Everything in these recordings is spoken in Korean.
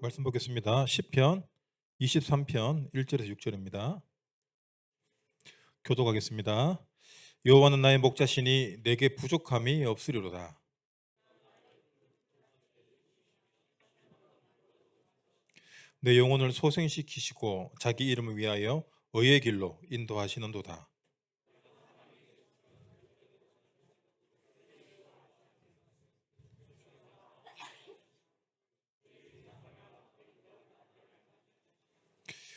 말씀 보겠습니다. 시편 23편 1절에서 6절입니다. 교독하겠습니다. 여호와는 나의 목자시니 내게 부족함이 없으리로다. 내 영혼을 소생시키시고 자기 이름을 위하여 의의 길로 인도하시는도다.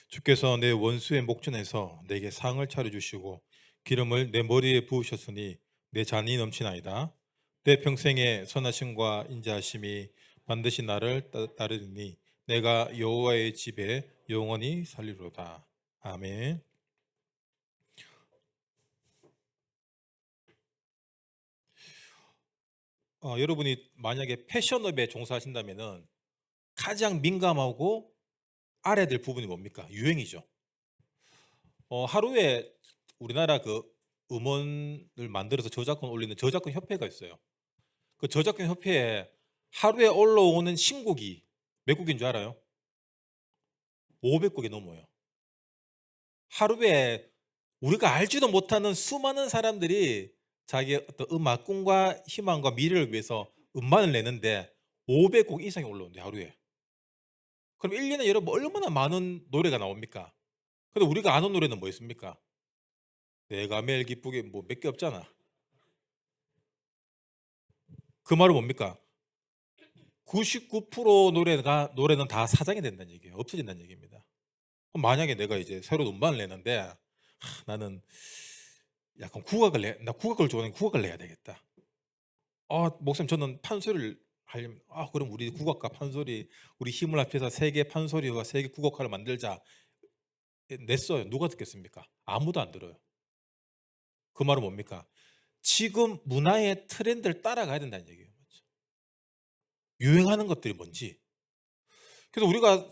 주께서 내 원수의 목전에서 내게 상을 차려주시고 기름을 내 머리에 부으셨으니 내 잔이 넘치나이다. 내 평생의 선하심과 인자하심이 반드시 나를 따르리니 내가 여호와의 집에 영원히 살리로다. 아멘. 여러분이 만약에 패션업에 종사하신다면은 가장 민감하고 알아야 될 부분이 뭡니까? 유행이죠. 하루에 우리나라 그 음원을 만들어서 저작권 올리는 저작권 협회가 있어요. 그 저작권 협회에 하루에 올라오는 신곡이 몇 곡인 줄 알아요? 500곡이 넘어요. 하루에 우리가 알지도 못하는 수많은 사람들이 자기의 어떤 음악 꿈과 희망과 미래를 위해서 음반을 내는데 500곡 이상이 올라온대 하루에. 그럼 1년에 여러분 얼마나 많은 노래가 나옵니까? 근데 우리가 아는 노래는 뭐 있습니까? 내가 매일 기쁘게 뭐 몇 개 없잖아. 그 말은 뭡니까? 99% 노래는 다 사장이 된다는 얘기예요. 없어진다는 얘기입니다. 그럼 만약에 내가 이제 새로 음반을 내는데 나는 약간 나 국악을 좋아하는 국악을 내야 되겠다. 목사님 저는 판소리를 하려면 그럼 우리 국악과 판소리 우리 힘을 합해서 세계 판소리와 세계 국악화를 만들자. 냈어요. 누가 듣겠습니까? 아무도 안 들어요. 그 말은 뭡니까? 지금 문화의 트렌드를 따라가야 된다는 얘기예요. 맞죠? 유행하는 것들이 뭔지. 그래서 우리가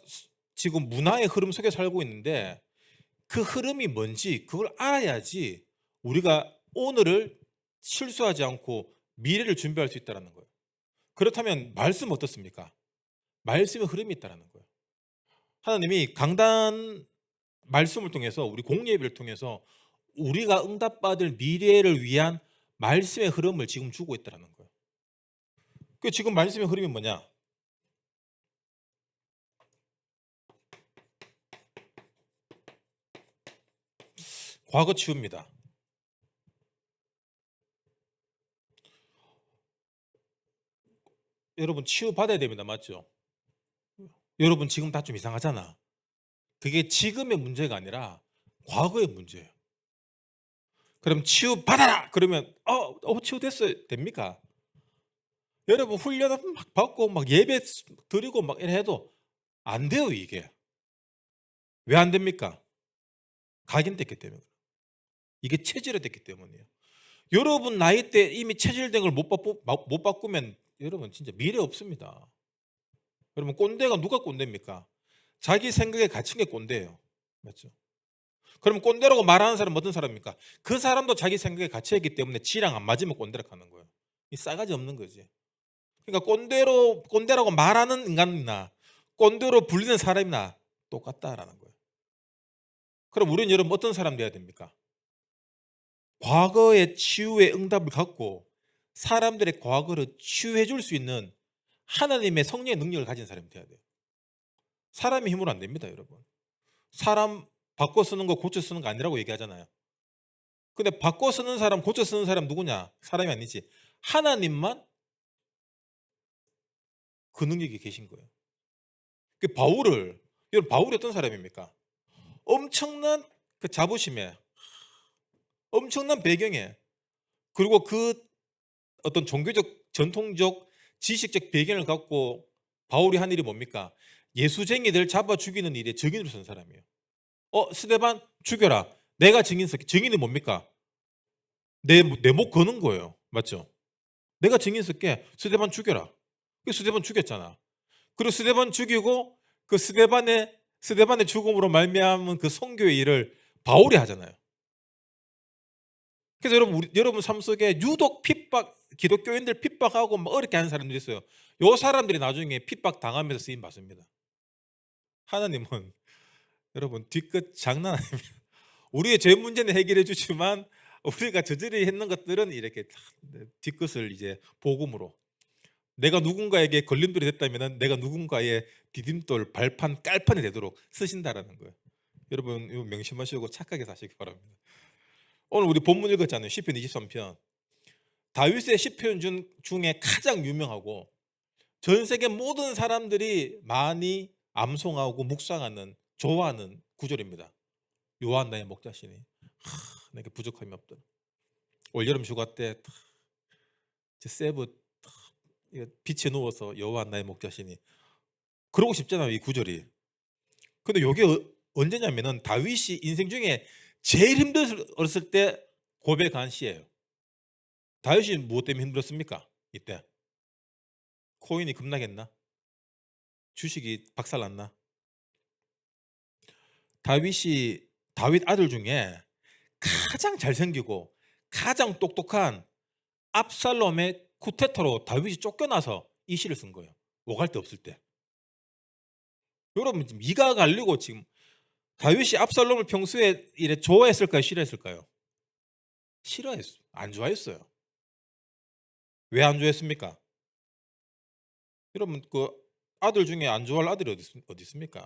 지금 문화의 흐름 속에 살고 있는데 그 흐름이 뭔지 그걸 알아야지 우리가 오늘을 실수하지 않고 미래를 준비할 수 있다는 거예요. 그렇다면 말씀 어떻습니까? 말씀의 흐름이 있다는 거예요. 하나님이 강단 말씀을 통해서 우리 공예비를 통해서 우리가 응답받을 미래를 위한 말씀의 흐름을 지금 주고 있다는 거예요. 그 지금 말씀의 흐름이 뭐냐? 과거 치유입니다. 여러분 치유 받아야 됩니다. 맞죠? 여러분 지금 다 좀 이상하잖아. 그게 지금의 문제가 아니라 과거의 문제예요. 그럼 치유 받아라. 그러면 치유됐어요. 됩니까? 여러분 훈련 막 받고 막 예배 드리고 막 이래 해도 안 돼요, 이게. 왜 안 됩니까? 각인됐기 때문에. 이게 체질화됐기 때문이에요. 여러분 나이 때 이미 체질된 걸 못 바꾸면 여러분 진짜 미래 없습니다. 여러분 꼰대가 누가 꼰대입니까? 자기 생각에 갇힌 게 꼰대예요. 맞죠? 그러면 꼰대라고 말하는 사람은 어떤 사람입니까? 그 사람도 자기 생각에 갇혀 있기 때문에 지랑 안 맞으면 꼰대라고 하는 거예요. 이 싸가지 없는 거지. 그러니까 꼰대라고 말하는 인간이나 꼰대로 불리는 사람이나 똑같다라는 거예요. 그럼 우리는 여러분 어떤 사람 돼야 됩니까? 과거의 치유의 응답을 갖고 사람들의 과거를 치유해 줄 수 있는 하나님의 성령의 능력을 가진 사람이 돼야 돼요. 사람의 힘으로 안 됩니다, 여러분. 사람 바꿔 쓰는 거 고쳐 쓰는 거 아니라고 얘기하잖아요. 근데 바꿔 쓰는 사람, 고쳐 쓰는 사람 누구냐? 사람이 아니지. 하나님만 그 능력이 계신 거예요. 여러분 바울이 어떤 사람입니까? 엄청난 그 자부심에, 엄청난 배경에, 그리고 그 어떤 종교적, 전통적, 지식적 배경을 갖고 바울이 한 일이 뭡니까? 예수쟁이들 잡아 죽이는 일에 증인으로 선 사람이에요. 스데반 죽여라. 내가 증인이 뭡니까? 내 목 거는 거예요. 맞죠? 내가 증인 쓸게. 스데반 죽여라. 그 스데반 죽였잖아. 그리고 스데반 죽이고 그 스데반의 죽음으로 말미암은 그 선교의 일을 바울이 하잖아요. 그래서 여러분 삶 속에 유독 기독교인들 핍박하고 막 어렵게 하는 사람들이 있어요. 요 사람들이 나중에 핍박 당하면서 쓰임 받습니다. 하나님은 여러분 뒤끝 장난 아닙니다. 우리의 죄 문제는 해결해 주지만 우리가 저질리 했는 것들은 이렇게 뒤끝을 이제 복음으로, 내가 누군가에게 걸림돌이 됐다면 내가 누군가의 디딤돌 발판 깔판이 되도록 쓰신다라는 거예요. 여러분 이거 명심하시고 착하게 사시기 바랍니다. 오늘 우리 본문 읽었잖아요. 시편 23편. 다윗의 시편 중에 가장 유명하고 전 세계 모든 사람들이 많이 암송하고 묵상하는, 좋아하는 구절입니다. 여호와 나의 목자시니 내게 부족함이 없더라. 올여름 휴가 때 세부 빛에 누워서 여호와 나의 목자시니 그러고 싶잖아요, 이 구절이. 근데 이게 언제냐면은 다윗이 인생 중에 제일 힘들었을 때 고백한 시예요. 다윗이 무엇 때문에 힘들었습니까? 이때 코인이 급락했나? 주식이 박살났나? 다윗 아들 중에 가장 잘생기고 가장 똑똑한 압살롬의 쿠데타로 다윗이 쫓겨나서 이 시를 쓴 거예요. 오갈 데 없을 때. 여러분 지금 이가 갈리고 지금 다윗이 압살롬을 평소에 이래 좋아했을까요? 싫어했을까요? 싫어했어요. 안 좋아했어요. 왜 안 좋아했습니까? 여러분 그 아들 중에 안 좋아할 아들이 어디 있습니까?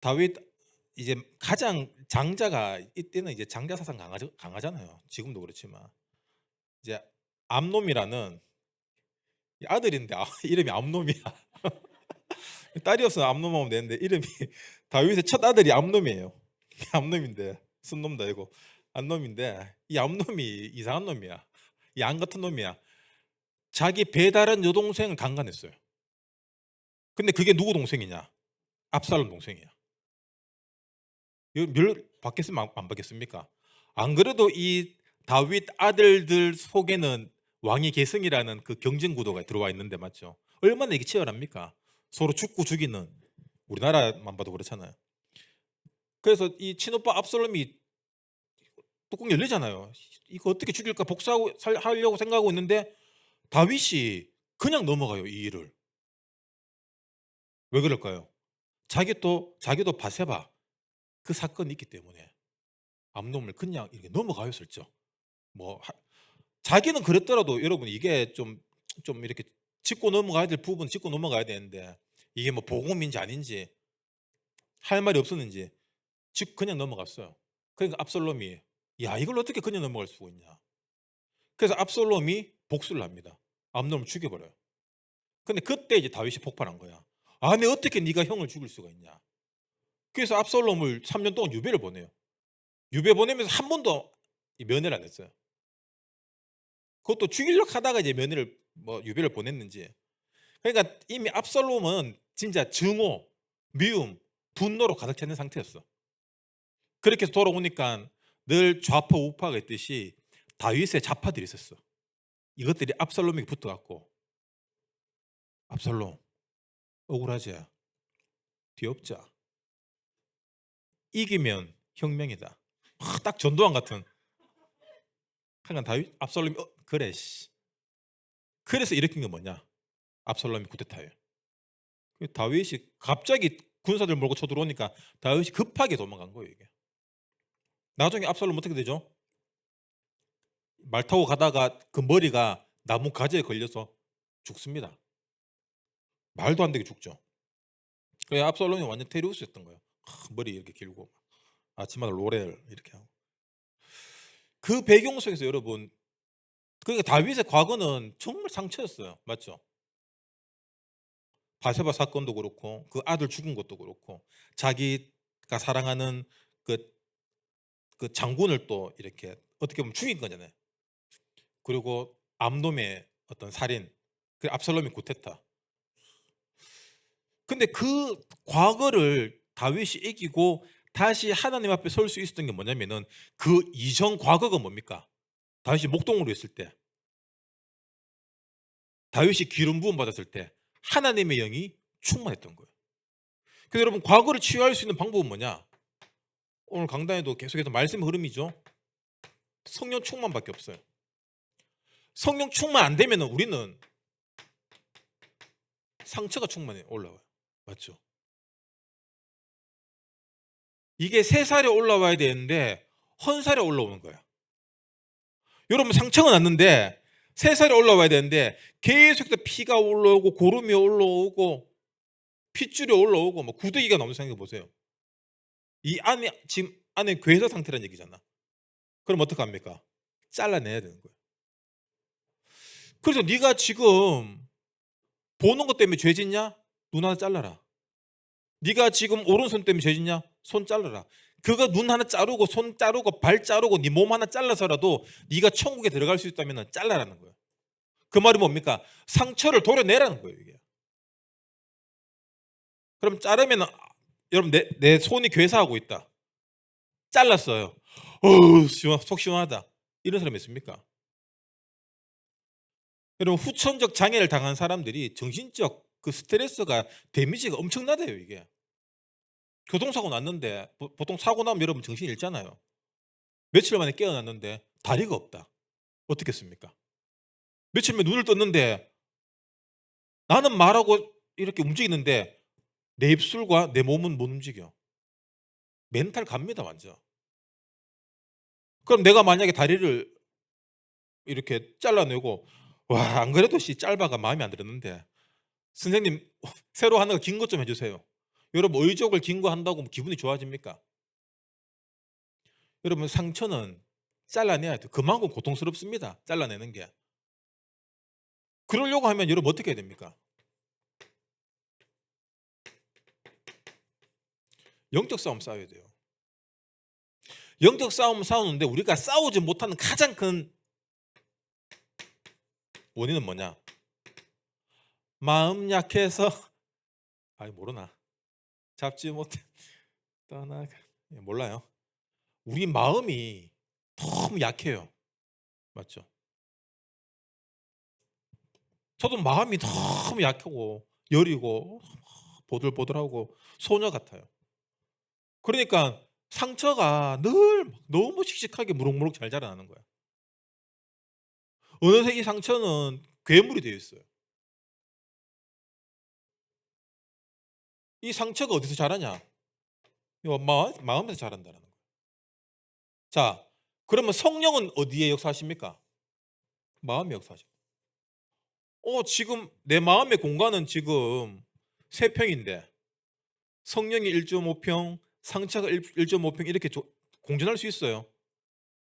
다윗 이제 가장 장자가, 이때는 이제 장자 사상 강하잖아요. 지금도 그렇지만 이제 암놈이라는 아들인데 이름이 암놈이야. 딸이었으면 암놈하면 되는데 이름이 다윗의 첫 아들이 암놈이에요. 암놈인데 순놈도 아니고 암놈인데 이 암놈이 이상한 놈이야. 양 같은 놈이야. 자기 배다른 여동생을 강간했어요. 근데 그게 누구 동생이냐? 압살롬 동생이야. 멸 받겠으면 안 받겠습니까? 안 그래도 이 다윗 아들들 속에는 왕위 계승이라는 그 경쟁 구도가 들어와 있는데 맞죠? 얼마나 이게 치열합니까? 서로 죽고 죽이는, 우리나라만 봐도 그렇잖아요. 그래서 이 친오빠 압살롬이 뚜껑 열리잖아요. 이거 어떻게 죽일까 복수하려고 생각하고 있는데 다윗이 그냥 넘어가요, 이 일을. 왜 그럴까요? 자기도 바세바 그 사건이 있기 때문에 암놈을 그냥 이렇게 넘어가요, 슬쩍. 자기는 그랬더라도 여러분 이게 좀 이렇게 짚고 넘어가야 될 부분 짚고 넘어가야 되는데 이게 뭐 복음인지 아닌지 할 말이 없었는지 즉 그냥 넘어갔어요. 그러니까 압살롬이 야 이걸 어떻게 그냥 넘어갈 수가 있냐. 그래서 압살롬이 복수를 합니다. 암놈을 죽여버려요. 근데 그때 이제 다윗이 폭발한 거야. 아니 어떻게 네가 형을 죽일 수가 있냐. 그래서 압살롬을 3년 동안 유배를 보내요. 유배 보내면서 한 번도 면회를 안 했어요. 그것도 죽이려고 하다가 이제 면회를 유배를 보냈는지. 그러니까 이미 압살롬은 진짜 증오, 미움, 분노로 가득 차 있는 상태였어. 그렇게 해서 돌아오니까 늘 좌파 우파가 있듯이 다윗의 좌파들이 있었어. 이것들이 압살롬에게 붙어갖고 압살롬 억울하지? 뒤엎자. 이기면 혁명이다. 딱 전두환 같은. 하여간 다윗 압살롬이 그래 씨. 그래서 일으킨 게 뭐냐? 압살롬이 쿠데타예요. 다윗이 갑자기 군사들 몰고 쳐들어오니까 다윗이 급하게 도망간 거예요. 이게. 나중에 압살롬 어떻게 되죠? 말 타고 가다가 그 머리가 나무 가지에 걸려서 죽습니다. 말도 안 되게 죽죠. 그래서 압살롬이 완전 테리우스였던 거예요. 머리 이렇게 길고 아침마다 로레를 이렇게 하고. 그 배경 속에서 여러분 그러니까 다윗의 과거는 정말 상처였어요. 맞죠? 바세바 사건도 그렇고 그 아들 죽은 것도 그렇고 자기가 사랑하는 그 장군을 또 이렇게 어떻게 보면 죽인 거잖아요. 그리고 암놈의 어떤 살인, 그 압살롬이 쿠데타. 근데 그 과거를 다윗이 이기고 다시 하나님 앞에 설 수 있었던 게 뭐냐면은 그 이전 과거가 뭡니까? 다윗이 목동으로 있을 때, 다윗이 기름 부음 받았을 때 하나님의 영이 충만했던 거예요. 그래서 여러분 과거를 치유할 수 있는 방법은 뭐냐? 오늘 강단에도 계속해서 말씀 흐름이죠. 성령 충만밖에 없어요. 성령 충만 안 되면 우리는 상처가 충만해 올라와요. 맞죠? 이게 3살에 올라와야 되는데 헌살에 올라오는 거야. 여러분 상처가 났는데 3살에 올라와야 되는데 계속해서 피가 올라오고 고름이 올라오고 핏줄이 올라오고 뭐 구더기가 나오는 생각해 보세요. 이 안에 지금 안에 괴사 상태라는 얘기잖아. 그럼 어떡합니까? 잘라내야 되는 거예요. 그래서 네가 지금 보는 것 때문에 죄 짓냐? 눈 하나 잘라라. 네가 지금 오른손 때문에 죄 짓냐? 손 잘라라. 그거 눈 하나 자르고 손 자르고 발 자르고 네 몸 하나 잘라서라도 네가 천국에 들어갈 수 있다면 잘라라는 거예요. 그 말이 뭡니까? 상처를 도려내라는 거예요, 이게. 그럼 자르면 여러분 내 손이 괴사하고 있다. 잘랐어요. 속 시원하다. 이런 사람 있습니까? 여러분 후천적 장애를 당한 사람들이 정신적 그 스트레스가 데미지가 엄청나대요, 이게. 교통사고 났는데 보통 사고 나면 여러분 정신 잃잖아요. 며칠 만에 깨어났는데 다리가 없다. 어떻겠습니까? 며칠 만에 눈을 떴는데 나는 말하고 이렇게 움직이는데 내 입술과 내 몸은 못 움직여. 멘탈 갑니다, 완전. 그럼 내가 만약에 다리를 이렇게 잘라내고 와, 안 그래도 짧아가 마음에 안 들었는데 선생님 새로 하는 거 긴 것 좀 해주세요. 여러분 의족을 긴 거 한다고 기분이 좋아집니까? 여러분 상처는 잘라내야 돼요. 그만큼 고통스럽습니다. 잘라내는 게. 그러려고 하면 여러분 어떻게 해야 됩니까? 영적 싸움 싸워야 돼요. 영적 싸움 싸우는데 우리가 싸우지 못하는 가장 큰 원인은 뭐냐? 마음 약해서 아이 모르나? 잡지 못해 떠나가 몰라요. 우리 마음이 너무 약해요. 맞죠? 저도 마음이 너무 약하고 여리고 보들보들하고 소녀 같아요. 그러니까 상처가 늘 너무 씩씩하게 무럭무럭 잘 자라나는 거야. 어느새 이 상처는 괴물이 되어 있어요. 이 상처가 어디서 자라냐? 이거 마음에서 자란다는 거예요. 자, 그러면 성령은 어디에 역사하십니까? 마음에 역사하죠. 지금 내 마음의 공간은 지금 3평인데 성령이 1.5평, 상처가 1.5평 이렇게 공존할 수 있어요?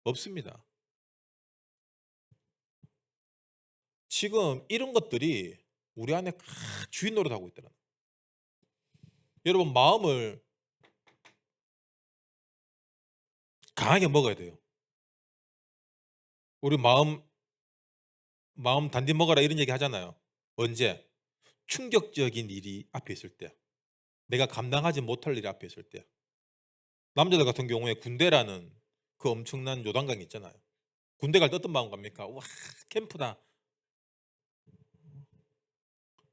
없습니다. 지금 이런 것들이 우리 안에 주인 노릇하고 있더라. 여러분 마음을 강하게 먹어야 돼요. 우리 마음 단디 먹어라 이런 얘기 하잖아요. 언제? 충격적인 일이 앞에 있을 때. 내가 감당하지 못할 일이 앞에 있을 때. 남자들 같은 경우에 군대라는 그 엄청난 요단강이 있잖아요. 군대 갈 때 어떤 마음 갑니까? 와, 캠프다.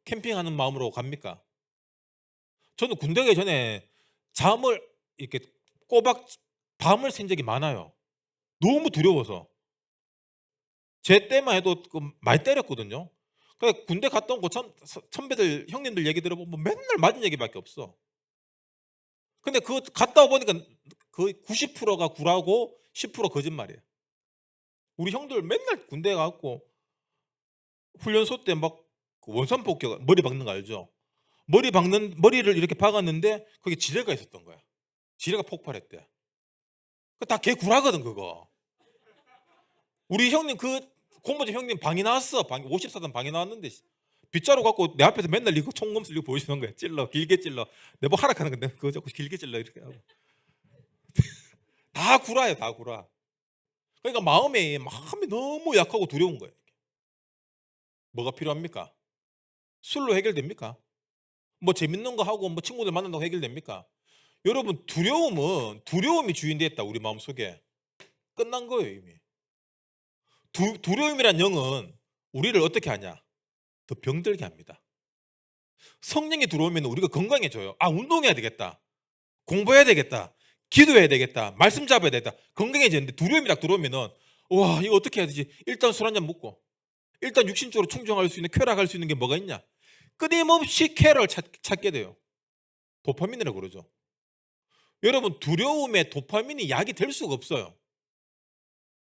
캠핑하는 마음으로 갑니까? 저는 군대 가기 전에 잠을 이렇게 꼬박 밤을 샌 적이 많아요. 너무 두려워서. 제 때만 해도 많이 때렸거든요. 그러니까 군대 갔다 온 선배들, 형님들 얘기 들어보면 맨날 맞은 얘기밖에 없어. 근데 그거 갔다 와보니까 거의 90%가 구라고 10% 거짓말이에요. 우리 형들 맨날 군대 가고 훈련소 때 막 원산 폭격 머리 박는 거 알죠? 머리를 이렇게 박았는데 거기 지뢰가 있었던 거야. 지뢰가 폭발했대. 다 걔 구라거든 그거. 우리 형님 고모집 형님 방이 나왔어. 54단 방이 나왔는데 빗자루 갖고 내 앞에서 맨날 이거 총검술 이거 보여주는 거야. 찔러 길게 찔러. 내 뭐 하락하는 건데 그거 자꾸 길게 찔러 이렇게 하고. 다 구라예요, 다 구라. 그러니까 마음이 너무 약하고 두려운 거예요. 뭐가 필요합니까? 술로 해결됩니까? 뭐 재밌는 거 하고 뭐 친구들 만난다고 해결됩니까? 여러분 두려움이 주인됐다 우리 마음 속에. 끝난 거예요 이미. 두려움이란 영은 우리를 어떻게 하냐? 더 병들게 합니다. 성령이 들어오면 우리가 건강해져요. 운동해야 되겠다. 공부해야 되겠다. 기도해야 되겠다. 말씀 잡아야 되겠다. 건강해지는데 두려움이 딱 들어오면은 와 이거 어떻게 해야 되지? 일단 술 한잔 먹고 일단 육신적으로 충족할 수 있는 쾌락할 수 있는 게 뭐가 있냐? 끊임없이 쾌락을 찾게 돼요. 도파민이라고 그러죠. 여러분 두려움에 도파민이 약이 될 수가 없어요.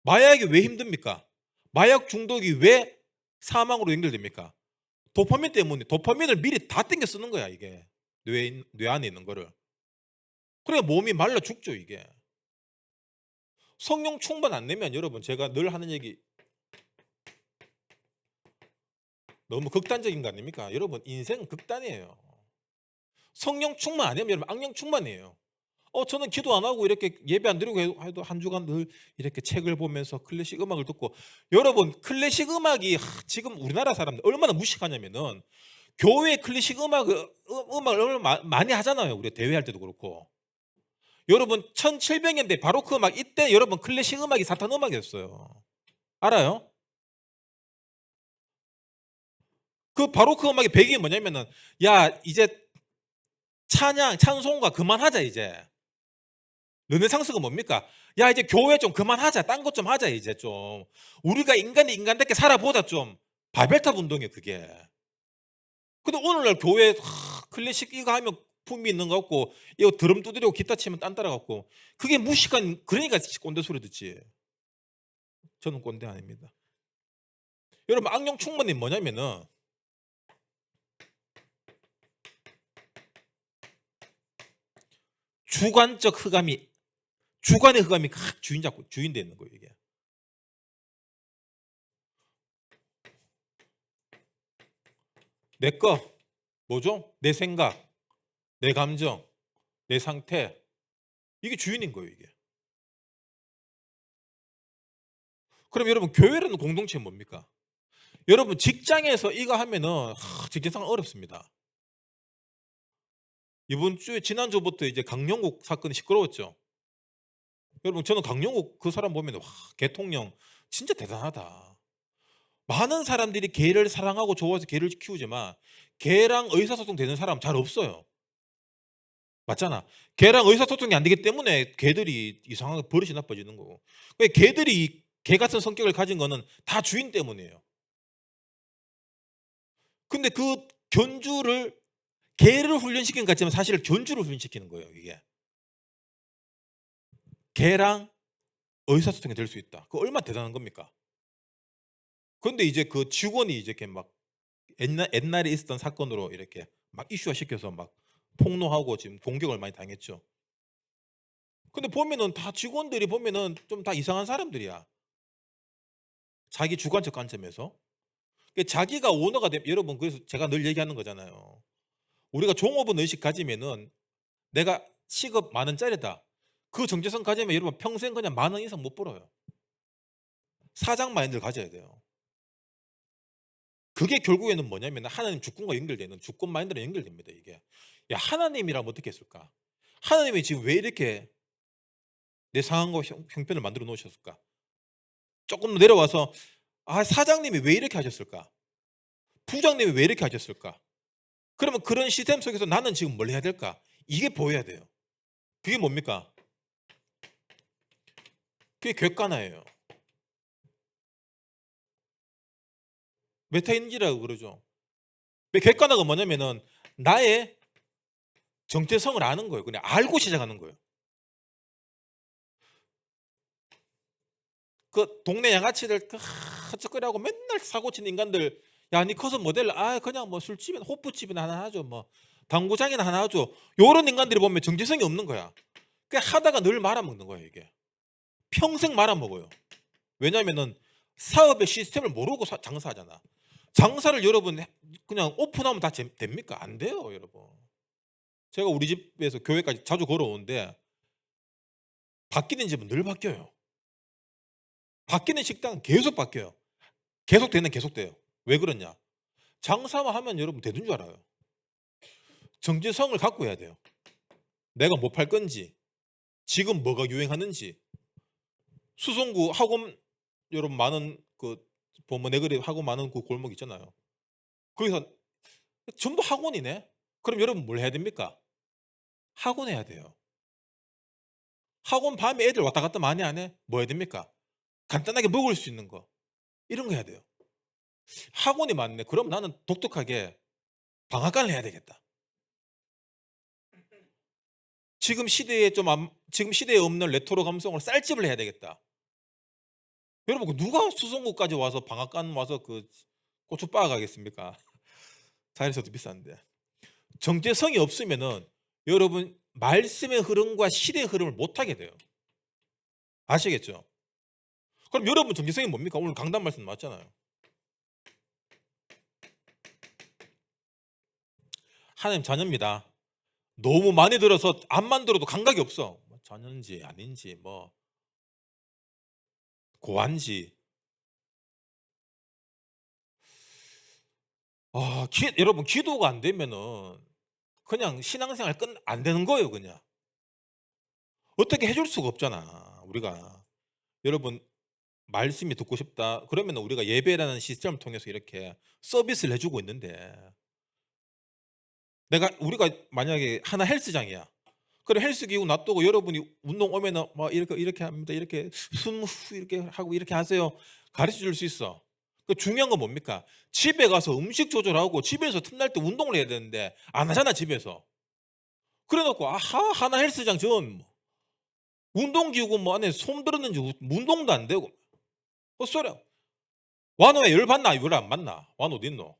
마약이 왜 힘듭니까? 마약 중독이 왜 사망으로 연결됩니까? 도파민 때문에. 도파민을 미리 다 땡겨 쓰는 거야 이게. 뇌 안에 있는 거를. 그래 몸이 말라 죽죠 이게. 성령 충만 안 되면 여러분 제가 늘 하는 얘기 너무 극단적인 거 아닙니까? 여러분 인생은 극단이에요. 성령 충만 안 되면 여러분 악령 충만이에요. 저는 기도 안 하고 이렇게 예배 안 드리고 해도 한 주간 늘 이렇게 책을 보면서 클래식 음악을 듣고 여러분 클래식 음악이 지금 우리나라 사람들 얼마나 무식하냐면은 교회 클래식 음악을 얼마나 많이 하잖아요. 우리가 대회할 때도 그렇고. 여러분 1700년대 바로크 음악 이때 여러분 클래식 음악이 사탄 음악이었어요. 알아요? 그 바로크 음악의 배경이 뭐냐면은 야 이제 찬양 찬송가 그만하자 이제. 르네상스가 뭡니까? 야 이제 교회 좀 그만하자. 딴 것 좀 하자 이제 좀. 우리가 인간이 인간답게 살아보자 좀. 바벨탑 운동이에요 그게. 근데 오늘날 교회 클래식 이거 하면 품이 있는 거 같고 이거 드럼 두드리고 기타 치면 딴 따라 갖고 그게 무식한 그러니까 꼰대 소리 듣지. 저는 꼰대 아닙니다. 여러분 악령 충만이 뭐냐면은 주관적 흑암이 주관의 흑암이 주인 돼 있는 거예요 이게. 내 거 뭐죠? 내 생각, 내 감정, 내 상태 이게 주인인 거예요 이게. 그럼 여러분 교회라는 공동체는 뭡니까? 여러분 직장에서 이거 하면은 직장생활 어렵습니다. 이번 주에 지난주부터 이제 강용국 사건이 시끄러웠죠. 여러분 저는 강용국 그 사람 보면 와 대통령 진짜 대단하다. 많은 사람들이 개를 사랑하고 좋아해서 개를 키우지만 개랑 의사소통 되는 사람 잘 없어요. 맞잖아. 개랑 의사소통이 안 되기 때문에 개들이 이상하게 버릇이 나빠지는 거고. 개들이 개 같은 성격을 가진 거는 다 주인 때문이에요. 근데 그 견주를 개를 훈련시킨 것 같지만 사실 견주를 훈련시키는 거예요 이게. 개랑 의사소통이 될 수 있다. 그거 얼마나 대단한 겁니까? 그런데 이제 그 직원이 이제 이렇게 막 옛날에 있었던 사건으로 이렇게 막 이슈화 시켜서 막 폭로하고 지금 공격을 많이 당했죠. 근데 보면은 다 직원들이 보면은 좀 다 이상한 사람들이야. 자기 주관적 관점에서. 자기가 오너가 되면 여러분 그래서 제가 늘 얘기하는 거잖아요. 우리가 종업원 의식 가지면은 내가 시급 10,000원짜리다. 그 정체성 가지면 여러분 평생 그냥 10,000원 이상 못 벌어요. 사장 마인드를 가져야 돼요. 그게 결국에는 뭐냐면 하나님 주권과 연결되는 주권 마인드로 연결됩니다 이게. 야 하나님이라면 어떻게 했을까? 하나님이 지금 왜 이렇게 내 상황과 형편을 만들어 놓으셨을까? 조금 내려와서 사장님이 왜 이렇게 하셨을까? 부장님이 왜 이렇게 하셨을까? 그러면 그런 시스템 속에서 나는 지금 뭘 해야 될까? 이게 보여야 돼요. 그게 뭡니까? 그게 객관화예요. 메타인지라고 그러죠. 객관화가 뭐냐면은 나의 정체성을 아는 거예요. 그냥 알고 시작하는 거예요. 그 동네 양아치들 헛짓거리하고 맨날 사고치는 인간들 니 커서 모델 그냥 뭐 술집이나 호프집이나 하나 하죠. 뭐 당구장이나 하나 하죠. 요런 인간들이 보면 정체성이 없는 거야. 하다가 늘 말아먹는 거예요 이게. 평생 말아먹어요. 왜냐면은 사업의 시스템을 모르고 장사하잖아. 장사를 여러분 그냥 오픈하면 다 됩니까? 안 돼요 여러분. 제가 우리 집에서 교회까지 자주 걸어오는데 바뀌는 집은 늘 바뀌어요. 바뀌는 식당은 계속 바뀌어요. 계속돼요. 왜 그러냐? 장사만 하면 여러분 되는 줄 알아요. 정체성을 갖고 해야 돼요. 내가 뭐 팔 건지, 지금 뭐가 유행하는지. 수성구 학원 여러분 많은 보면 내거리 학원 많은 그 골목 있잖아요. 거기서 전부 학원이네. 그럼 여러분 뭘 해야 됩니까? 학원 해야 돼요. 학원 밤에 애들 왔다 갔다 많이 안 해? 뭐 해야 됩니까? 간단하게 먹을 수 있는 거 이런 거 해야 돼요. 학원이 많네. 그럼 나는 독특하게 방앗간을 해야 되겠다. 지금 시대에 없는 레트로 감성을 쌀집을 해야 되겠다. 여러분 그 누가 수성구까지 와서 방앗간 와서 그 고추 빻아 가겠습니까? 자연에서도 비싼데. 정체성이 없으면은 여러분 말씀의 흐름과 시대의 흐름을 못 하게 돼요. 아시겠죠? 그럼 여러분 정체성이 뭡니까? 오늘 강단 말씀 나왔잖아요. 하나님 자녀입니다. 너무 많이 들어서 암만 들어도 감각이 없어. 자녀인지 아닌지 뭐 고한지. 여러분 기도가 안 되면은 그냥 신앙생활 안 되는 거예요, 그냥. 어떻게 해줄 수가 없잖아, 우리가. 여러분 말씀이 듣고 싶다. 그러면 우리가 예배라는 시스템을 통해서 이렇게 서비스를 해주고 있는데 우리가 만약에 하나 헬스장이야. 그래 헬스 기구 놔두고 여러분이 운동 오면은 막 이렇게 합니다. 이렇게 숨 후 이렇게 하고 이렇게 하세요. 가르쳐 줄 수 있어. 그 중요한 건 뭡니까? 집에 가서 음식 조절하고 집에서 틈날 때 운동을 해야 되는데 안 하잖아, 집에서. 그래 놓고 하나 헬스장 전 운동기구 뭐 안에 솜 들었는지 운동도 안 되고 헛소리야. 완호에 열 받나 열 안 받나? 완호 어디 있노?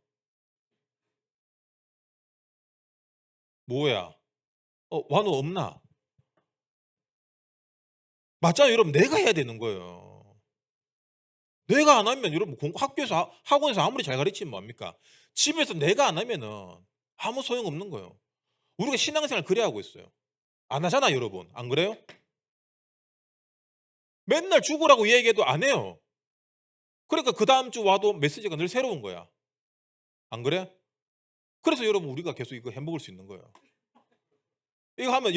뭐야? 완호 없나? 맞잖아요, 여러분. 내가 해야 되는 거예요. 내가 안 하면 여러분 학교에서 학원에서 아무리 잘 가르치면 뭐합니까? 집에서 내가 안 하면은 아무 소용 없는 거예요. 우리가 신앙생활 그래 하고 있어요. 안 하잖아, 여러분. 안 그래요? 맨날 죽으라고 얘기해도 안 해요. 그러니까 그다음 주 와도 메시지가 늘 새로운 거야. 안 그래? 그래서 여러분 우리가 계속 이거 해 먹을 수 있는 거예요. 이거 하면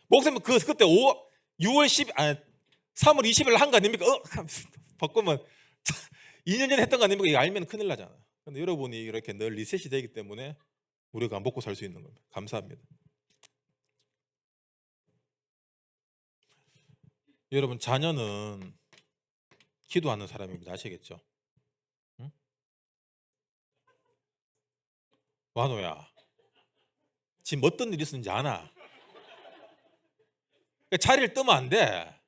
목사님 그때 6월 3월 20일 한 거 아닙니까? 바꾸면 2년 전에 했던 거 아닙니까? 이거 알면 큰일 나잖아. 근데 여러분이 이렇게 늘 리셋이 되기 때문에 우리가 먹고 살 수 있는 겁니다. 감사합니다. 여러분 자녀는 기도하는 사람입니다. 아시겠죠? 응? 완호야, 지금 어떤 일이 있었는지 아나? 그러니까 자리를 뜨면 안 돼.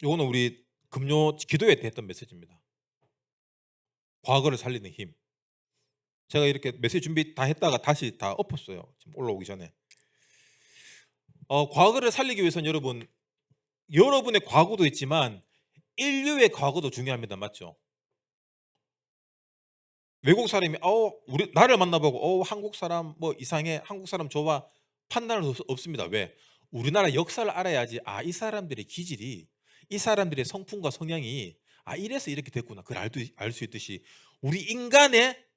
이거는 우리 금요 기도회 때 했던 메시지입니다. 과거를 살리는 힘. 제가 이렇게 메시지 준비 다 했다가 다시 다 엎었어요. 지금 올라오기 전에. 과거를 살리기 위해서는 여러분의 과거도 있지만 인류의 과거도 중요합니다. 맞죠? 외국 사람이 우리 나를 만나보고 한국 사람 뭐 이상해, 한국 사람 좋아 판단할 수 없습니다. 왜? 우리나라 역사를 알아야지 이 사람들의 기질이, 이 사람들의 성품과 성향이 이래서 이렇게 됐구나 그걸 알 수 있듯이 우리 인간의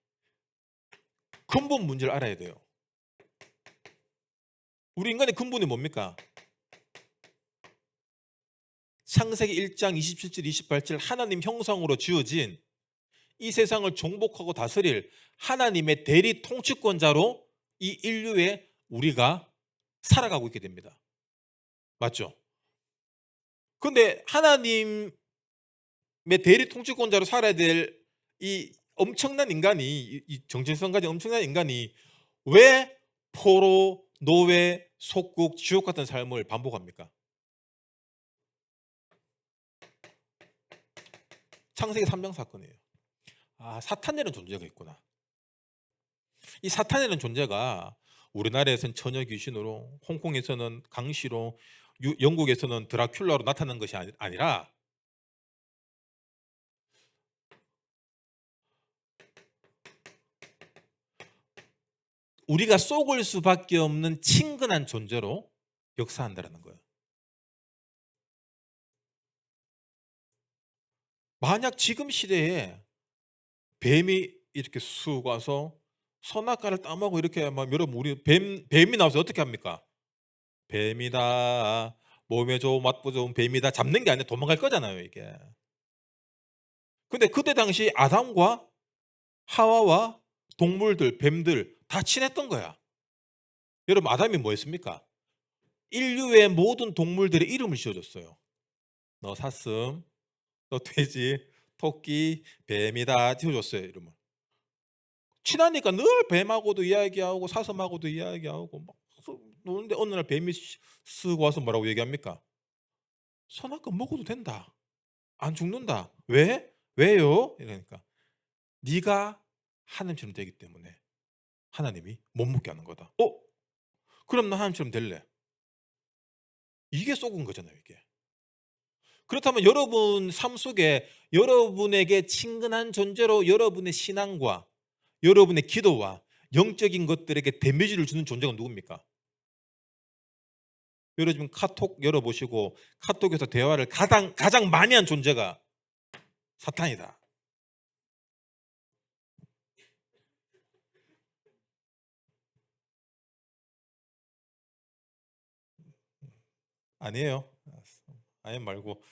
근본 문제를 알아야 돼요. 우리 인간의 근본이 뭡니까? 창세기 1장 27절 28절 하나님 형상으로 지어진 이 세상을 정복하고 다스릴 하나님의 대리 통치권자로 이 인류에 우리가 살아가고 있게 됩니다. 맞죠? 근데 하나님의 대리 통치권자로 살아야 될 이 엄청난 인간이, 이 정체성 가진 엄청난 인간이 왜 포로, 노예, 속국, 지옥 같은 삶을 반복합니까? 창세기 3장 사건이에요. 사탄이라는 존재가 있구나. 이 사탄이라는 존재가 우리나라에서는 처녀 귀신으로, 홍콩에서는 강시로, 영국에서는 드라큘라로 나타난 것이 아니라 우리가 속을 수밖에 없는 친근한 존재로 역사한다는 거예요. 만약 지금 시대에 뱀이 이렇게 쑥 와서 선악과를 따먹고 이렇게 여러분 우리 뱀이 나와서 어떻게 합니까? 뱀이다, 몸에 좋은 맛보 좋은 뱀이다, 잡는 게 아니라 도망갈 거잖아요, 이게. 근데 그때 당시 아담과 하와와 동물들, 뱀들 다 친했던 거야. 여러분 아담이 뭐 했습니까? 인류의 모든 동물들의 이름을 지어줬어요. 너 사슴, 너 돼지, 토끼, 뱀이다 지어줬어요, 이름을. 친하니까 늘 뱀하고도 이야기하고 사슴하고도 이야기하고 막 노는데 어느 날 뱀이 쓱 와서 뭐라고 얘기합니까? 선악과 먹어도 된다. 안 죽는다. 왜? 왜요? 이러니까 네가 하나님처럼 되기 때문에 하나님이 못 먹게 하는 거다. 그럼 나 하나님처럼 될래. 이게 쏘은 거잖아요, 이게. 그렇다면 여러분 삶 속에 여러분에게 친근한 존재로 여러분의 신앙과 여러분의 기도와 영적인 것들에게 데미지를 주는 존재가 누굽니까? 여러분 카톡 열어보시고 카톡에서 대화를 가장 많이 한 존재가 사탄이다. 아니에요. 아니 말고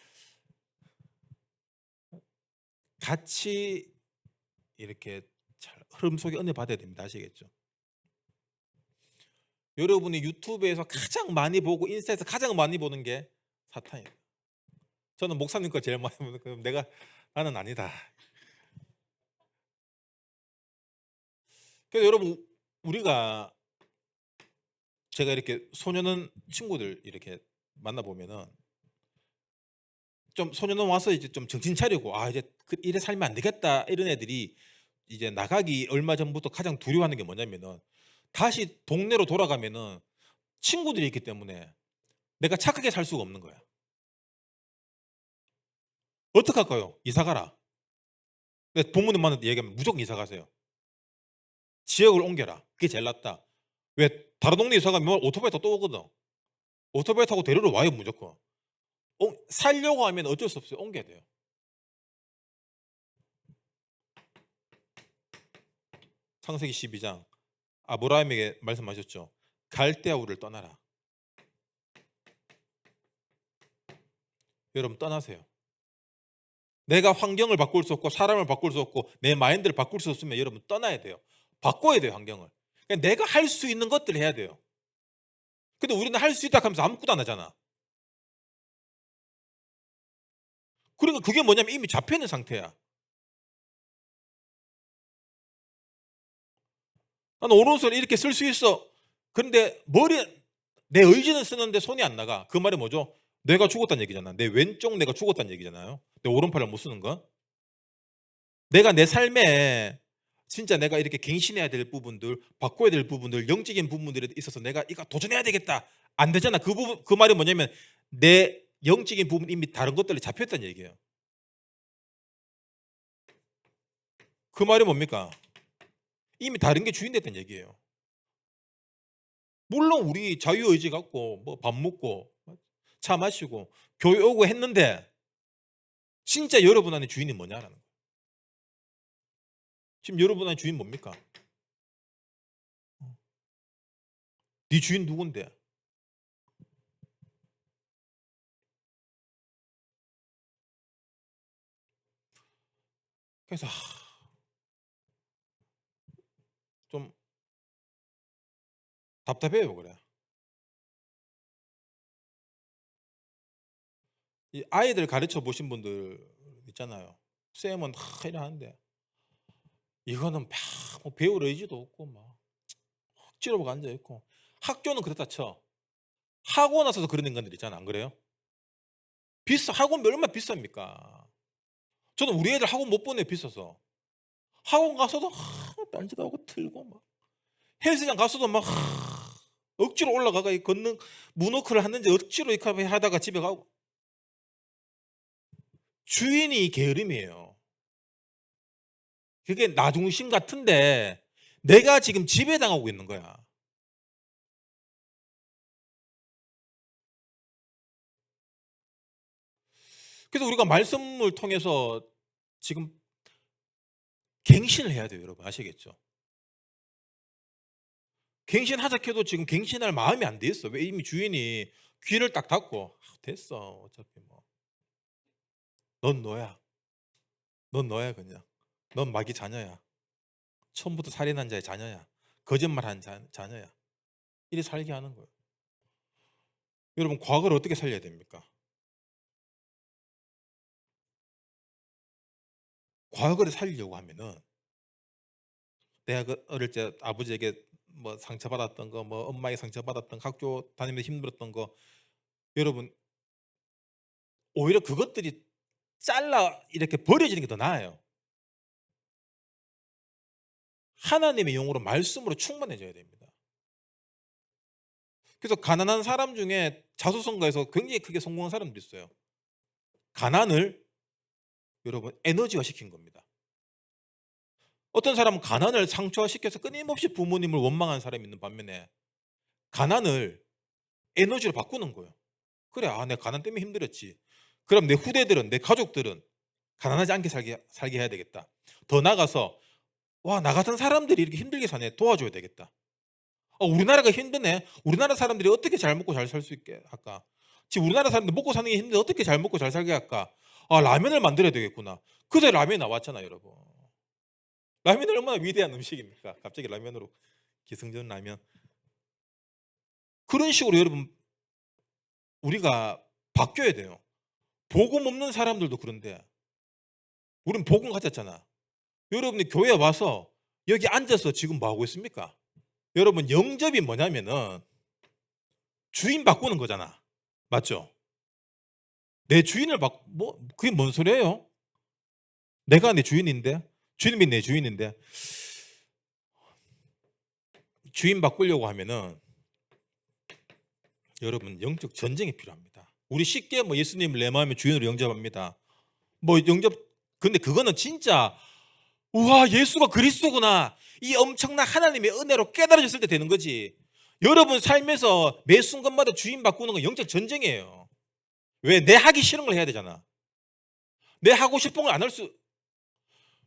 같이 이렇게 잘 흐름 속에 은혜 받아야 됩니다. 아시겠죠? 여러분이 유튜브에서 가장 많이 보고 인스타에서 가장 많이 보는 게 사탄이에요. 저는 목사님 거 제일 많이 보는 그럼 나는 아니다. 그래서 여러분 우리가 제가 이렇게 소년원 친구들 이렇게 만나 보면은 좀 소년원 와서 이제 좀 정신 차리고 이제 이래 살면 안 되겠다 이런 애들이 이제 나가기 얼마 전부터 가장 두려워하는 게 뭐냐면은 다시 동네로 돌아가면은 친구들이 있기 때문에 내가 착하게 살 수가 없는 거야. 어떡할까요? 이사 가라. 부모님한테 얘기하면 무조건 이사 가세요. 지역을 옮겨라. 그게 제일 낫다. 왜 다른 동네 이사 가면 오토바이 타고 또 오거든. 오토바이 타고 데리러 와요 무조건. 살려고 하면 어쩔 수 없어요. 옮겨야 돼요. 창세기 12장 아브라함에게 말씀하셨죠. 갈대아 우를 떠나라. 여러분 떠나세요. 내가 환경을 바꿀 수 없고 사람을 바꿀 수 없고 내 마인드를 바꿀 수 없으면 여러분 떠나야 돼요. 바꿔야 돼요 환경을. 그러니까 내가 할 수 있는 것들을 해야 돼요. 근데 우리는 할 수 있다 하면서 아무것도 안 하잖아. 그러니까 그게 뭐냐면 이미 잡혀있는 상태야. 나는 오른손을 이렇게 쓸 수 있어. 그런데 내 의지는 쓰는데 손이 안 나가. 그 말이 뭐죠? 뇌가 죽었다는 얘기잖아. 내 왼쪽 뇌가 죽었다는 얘기잖아요. 내 오른팔을 못 쓰는 건. 내가 내 삶에 진짜 내가 이렇게 갱신해야 될 부분들, 바꿔야 될 부분들, 영적인 부분들에 있어서 내가 이거 도전해야 되겠다. 안 되잖아. 그 말이 뭐냐면 내 영적인 부분 이미 다른 것들이 잡혔다는 얘기예요. 그 말이 뭡니까? 이미 다른 게 주인 됐다는 얘기예요. 물론 우리 자유의지 갖고 뭐 밥 먹고 차 마시고 교회 오고 했는데 진짜 여러분 안에 주인이 뭐냐라는 거예요. 지금 여러분 안에 주인 뭡니까? 네 주인 누군데? 그래서 좀 답답해요. 그래. 이 아이들 가르쳐 보신 분들 있잖아요. 쌤은 이래 하는데 이거는 뭐 배울 의지도 없고 막 억지로 막 앉아 있고 학교는 그렇다 쳐. 하고 나서도 그런 인간들 있잖아. 안 그래요? 학원비 얼마나 비쌉니까? 저는 우리 애들 학원 못 보내요. 비싸서. 학원 가서도 딴짓 하고 틀고 막 헬스장 가서도 막 억지로 올라가가 걷는 문워크를 하는지 억지로 이렇게 하다가 집에 가고 주인이 게으름이에요. 그게 나 중심 같은데 내가 지금 지배당하고 있는 거야. 그래서 우리가 말씀을 통해서 지금 갱신을 해야 돼요, 여러분. 아시겠죠? 갱신하자 해도 지금 갱신할 마음이 안 돼 있어. 왜 이미 주인이 귀를 딱 닫고 됐어. 어차피 뭐. 넌 너야. 넌 너야 그냥. 넌 마귀 자녀야. 처음부터 살인한 자의 자녀야. 거짓말한 자녀야. 이리 살게 하는 거예요. 여러분 과거를 어떻게 살려야 됩니까? 과거를 살리려고 하면은 내가 그 어릴 때 아버지에게 뭐 상처받았던 거, 뭐 엄마에게 상처받았던 거, 학교 다니면서 힘들었던 거, 여러분 오히려 그것들이 잘라 이렇게 버려지는 게 더 나아요. 하나님의 영으로 말씀으로 충만해져야 됩니다. 그래서 가난한 사람 중에 자수성가에서 굉장히 크게 성공한 사람도 있어요. 가난을 여러분 에너지화 시킨 겁니다. 어떤 사람은 가난을 상처화시켜서 끊임없이 부모님을 원망하는 사람이 있는 반면에 가난을 에너지로 바꾸는 거예요. 그래, 내 가난 때문에 힘들었지. 그럼 내 후대들은, 내 가족들은 가난하지 않게 살게 해야 되겠다. 더 나아가서 나 같은 사람들이 이렇게 힘들게 사네, 도와줘야 되겠다. 우리나라가 힘드네. 우리나라 사람들이 어떻게 잘 먹고 잘 살 수 있게 할까? 지금 우리나라 사람들 먹고 사는 게 힘든데 어떻게 잘 먹고 잘 살게 할까? 라면을 만들어야 되겠구나. 그새 라면이 나왔잖아, 여러분. 라면이 얼마나 위대한 음식입니까? 갑자기 라면으로 기승전 라면. 그런 식으로 여러분 우리가 바뀌어야 돼요. 복음 없는 사람들도 그런데 우린 복음 가졌잖아. 여러분이 교회에 와서 여기 앉아서 지금 뭐 하고 있습니까? 여러분 영접이 뭐냐면은 주인 바꾸는 거잖아. 맞죠? 내 주인을 그게 뭔 소리예요? 내가 내 주인인데, 주님이 내 주인인데, 주인 바꾸려고 하면은 여러분 영적 전쟁이 필요합니다. 우리 쉽게 예수님을 내 마음의 주인으로 영접합니다. 근데 그거는 진짜 우와 예수가 그리스도구나, 이 엄청난 하나님의 은혜로 깨달아졌을 때 되는 거지. 여러분 삶에서 매 순간마다 주인 바꾸는 건 영적 전쟁이에요. 왜? 내 하기 싫은 걸 해야 되잖아. 내 하고 싶은 걸 안 할 수.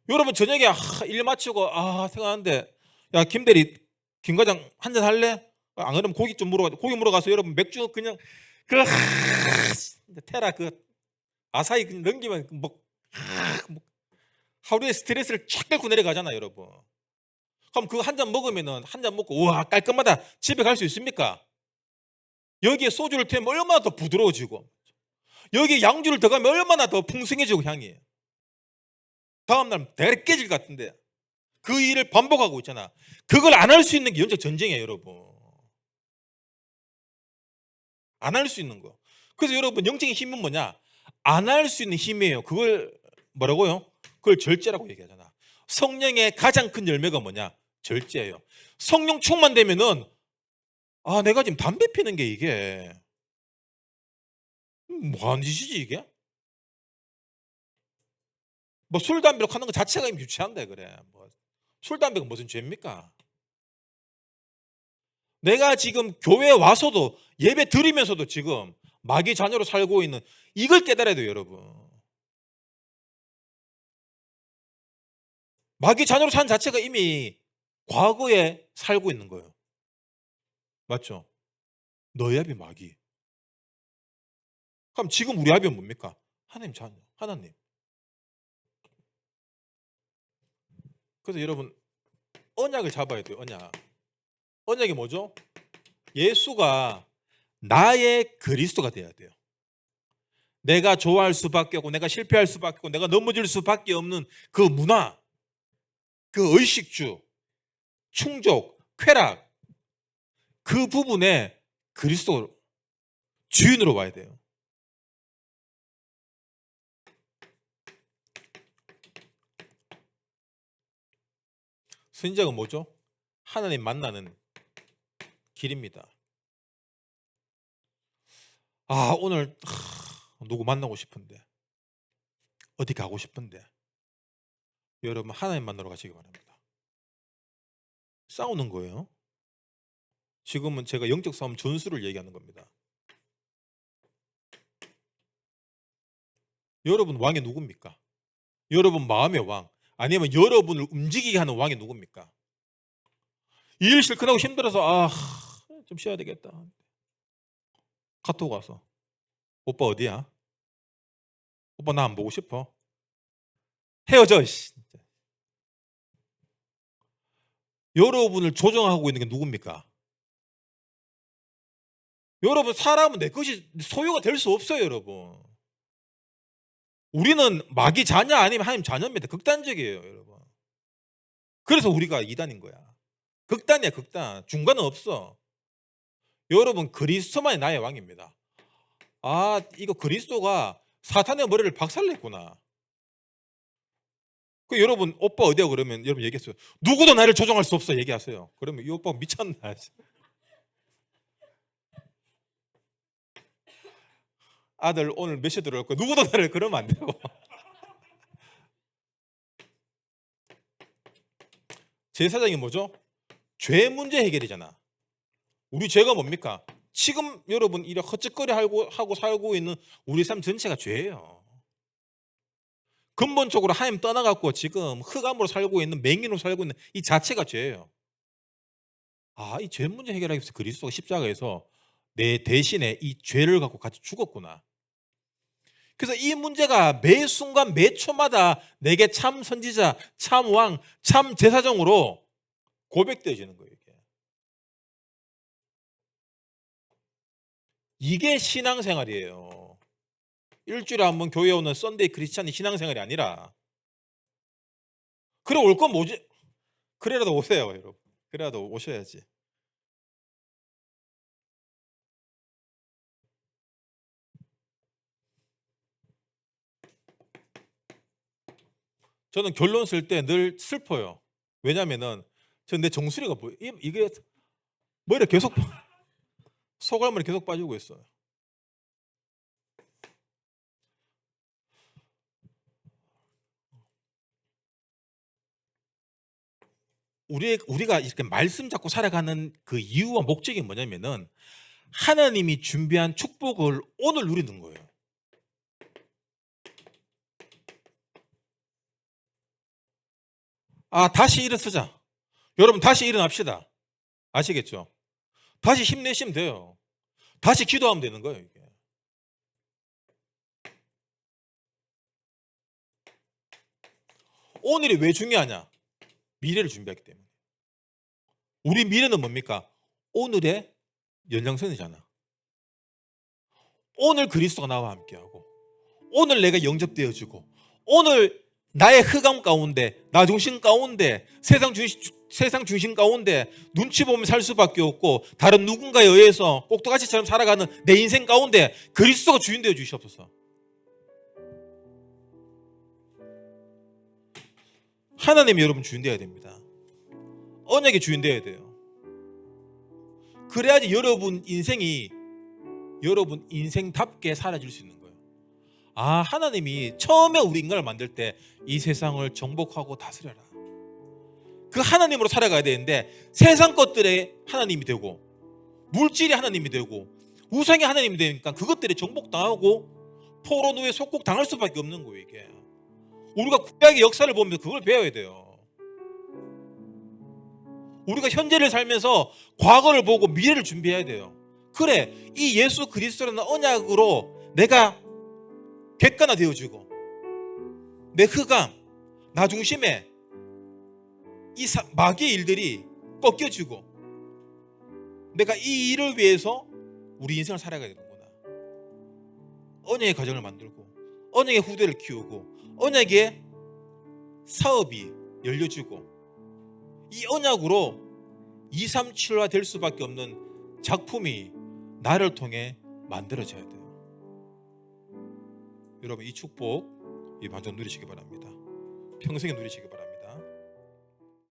여러분 저녁에 일 마치고 생각하는데 야 김대리 김 과장 한잔 할래? 안 그러면 고기 좀 고기 물어가서 여러분 맥주 그냥 테라 아사히 그냥 넘기면 하루의 스트레스를 쫙 긁고 내려가잖아 여러분. 그럼 그거 한 잔 먹으면은 한 잔 먹고 우와 깔끔하다 집에 갈 수 있습니까? 여기에 소주를 태우면 얼마나 더 부드러워지고 여기에 양주를 더 가면 얼마나 더 풍성해지고 향이 다음날 대가리 깨질 것 같은데 그 일을 반복하고 있잖아. 그걸 안 할 수 있는 게 영적 전쟁이에요 여러분. 안 할 수 있는 거. 그래서 여러분 영적인 힘은 뭐냐? 안 할 수 있는 힘이에요. 그걸 뭐라고요? 그걸 절제라고 얘기하잖아. 성령의 가장 큰 열매가 뭐냐? 절제예요. 성령 충만되면은 내가 지금 담배 피는 게 이게 뭐 하는 짓이지 이게? 술 담배로 하는 것 자체가 유치한데 그래. 술 담배가 무슨 죄입니까? 내가 지금 교회에 와서도 예배 드리면서도 지금 마귀 자녀로 살고 있는 이걸 깨달아야 돼요 여러분. 마귀 자녀로 사는 자체가 이미 과거에 살고 있는 거예요. 맞죠? 너의 합이 마귀. 그럼 지금 우리 합이 뭡니까? 하나님 자녀, 하나님. 그래서 여러분 언약을 잡아야 돼요. 언약이 뭐죠? 예수가 나의 그리스도가 돼야 돼요. 내가 좋아할 수밖에 없고 내가 실패할 수밖에 없고 내가 넘어질 수밖에 없는 그 문화, 그 의식주, 충족, 쾌락, 그 부분에 그리스도 주인으로 와야 돼요. 선지자가 뭐죠? 하나님 만나는 길입니다. 오늘 누구 만나고 싶은데 어디 가고 싶은데 여러분 하나님 만나러 가시기 바랍니다. 싸우는 거예요. 지금은 제가 영적 싸움 전술을 얘기하는 겁니다. 여러분 왕이 누굽니까? 여러분 마음의 왕 아니면 여러분을 움직이게 하는 왕이 누굽니까? 일 실컷하고 힘들어서 좀 쉬어야 되겠다. 카톡 와서 오빠 어디야? 오빠 나 안 보고 싶어. 헤어져. 여러분을 조정하고 있는 게 누굽니까? 여러분, 사람은 내 것이 소유가 될 수 없어요, 여러분. 우리는 마귀 자녀 아니면 하나님 자녀입니다. 극단적이에요, 여러분. 그래서 우리가 이단인 거야. 극단이야, 극단. 중간은 없어. 여러분, 그리스도만이 나의 왕입니다. 아, 이거 그리스도가 사탄의 머리를 박살냈구나. 그 여러분, 오빠 어디야? 그러면 여러분 얘기했어요. 누구도 나를 조종할 수 없어. 얘기하세요. 그러면 이 오빠가 미쳤나? 아들 오늘 몇 시에 들어올 거야? 누구도 나를 그러면 안 되고. 제사장이 뭐죠? 죄 문제 해결이잖아. 우리 죄가 뭡니까? 지금 여러분 이렇게 헛짓거리 하고 살고 있는 우리 삶 전체가 죄예요. 근본적으로 하나님 떠나갖고 지금 흑암으로 살고 있는, 맹인으로 살고 있는 이 자체가 죄예요. 아, 이 죄 문제 해결하기 위해서 그리스도가 십자가에서 내 대신에 이 죄를 갖고 같이 죽었구나. 그래서 이 문제가 매 순간 매 초마다 내게 참 선지자, 참 왕, 참 제사장으로 고백되어지는 거예요. 이게 신앙생활이에요. 일주일에 한 번 교회 오는 썬데이 크리스찬이 신앙생활이 아니라. 그래 올 건 뭐지? 그래라도 오세요, 여러분. 그래라도 오셔야지. 저는 결론 쓸 때 늘 슬퍼요. 왜냐면은 저 내 정수리가 뭐 이게 머리에 계속 소갈머리 계속 빠지고 있어요. 우리가 이렇게 말씀 잡고 살아가는 그 이유와 목적이 뭐냐면은 하나님이 준비한 축복을 오늘 누리는 거예요. 아, 다시 일어서자. 여러분, 다시 일어납시다. 아시겠죠? 다시 힘내시면 돼요. 다시 기도하면 되는 거예요, 이게. 오늘이 왜 중요하냐? 미래를 준비하기 때문에. 우리 미래는 뭡니까? 오늘의 연장선이잖아. 오늘 그리스도가 나와 함께하고, 오늘 내가 영접되어지고, 오늘 나의 흑암 가운데, 나 중심 가운데, 세상 중심 가운데 눈치 보면 살 수밖에 없고 다른 누군가에 의해서 꼭두가시처럼 살아가는 내 인생 가운데 그리스도가 주인 되어 주시옵소서. 하나님이 여러분 주인 되어야 됩니다. 언약의 주인 되어야 돼요. 그래야지 여러분 인생이 여러분 인생답게 살아질 수 있는 거예요. 아, 하나님이 처음에 우리 인간을 만들 때 이 세상을 정복하고 다스려라. 그 하나님으로 살아가야 되는데 세상 것들에 하나님이 되고 물질이 하나님이 되고 우상이 하나님이 되니까 그것들에 정복당하고 포로노에 속국당할 수밖에 없는 거예요. 이게 우리가 구약의 역사를 보면서 그걸 배워야 돼요. 우리가 현재를 살면서 과거를 보고 미래를 준비해야 돼요. 그래, 이 예수 그리스도라는 언약으로 내가 객관화되어지고 내 흑암, 나 중심에 이 마귀의 일들이 꺾여지고 내가 이 일을 위해서 우리 인생을 살아가야 되는구나. 언약의 가정을 만들고 언약의 후대를 키우고 언약의 사업이 열려지고 이 언약으로 237화 될 수밖에 없는 작품이 나를 통해 만들어져야 돼요. 여러분, 이 축복 이 완전 누리시기 바랍니다. 평생에 누리시기 바랍니다.